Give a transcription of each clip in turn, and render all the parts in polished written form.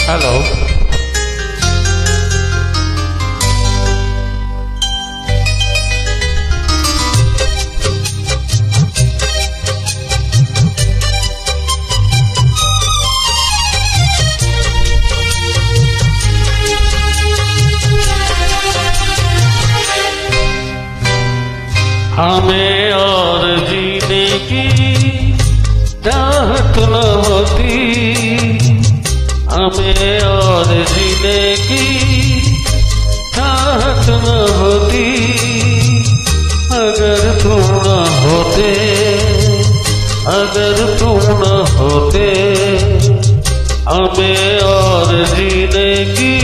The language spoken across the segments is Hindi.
हेलो हमें और जीने की चाहत न होती, हमें और जीने की चाहत न होती, अगर तुम न होते, अगर तुम न होते, हमें और जीने की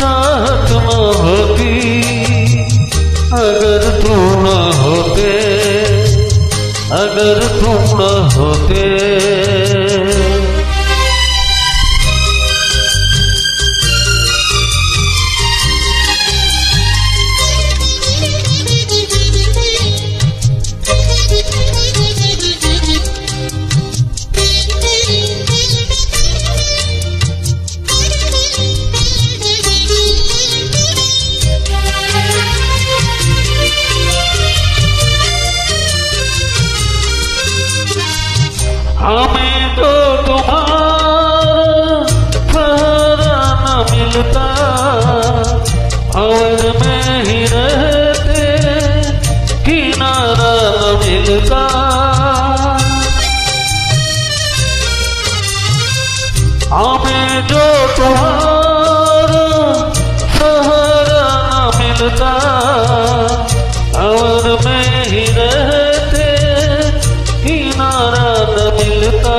चाहत न होती, अगर तुम न होते, अगर तुम न होते। हमें तो तुम्हारा सहारा न मिलता, और में ही रहते किनारा न मिलता, हमें जो तुम्हारा सहारा न मिलता, और में ही रहते किनारा न मिलता,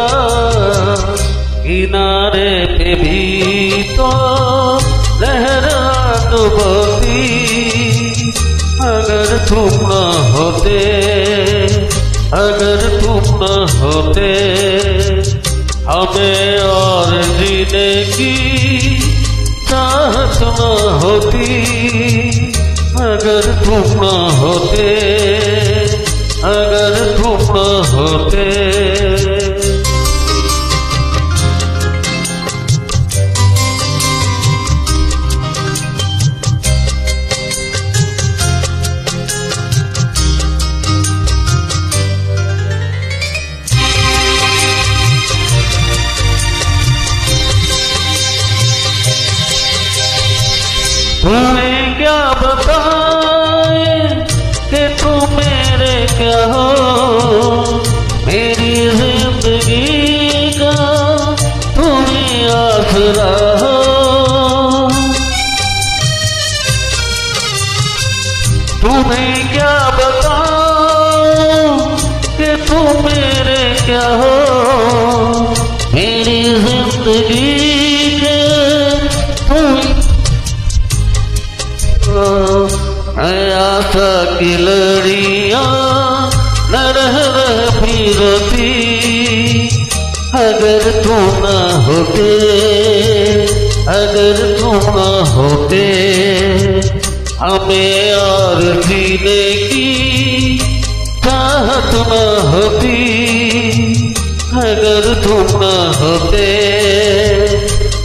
किनारे पे भी तो लहरा डूबती, अगर तुम न होते, अगर तुम न होते, हमें और जीने की चाहत न होती, अगर तुम न होते, अगर तुम न होते। तुम्हें क्या बताए कि तुम मेरे क्या हो, मेरी जिंदगी का तुम्हें आसरा हो, तुम्हें क्या बताऊं कि तुम मेरे क्या हो, मेरी जिंदगी के तुम आशा की लड़ियां न रह भी रोती, अगर तुम न होते, अगर तुम न होते, हमें और जीने की चाहत न होती, अगर तुम न होते,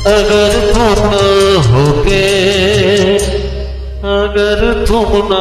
अगर तुम न होते, अगर तुम न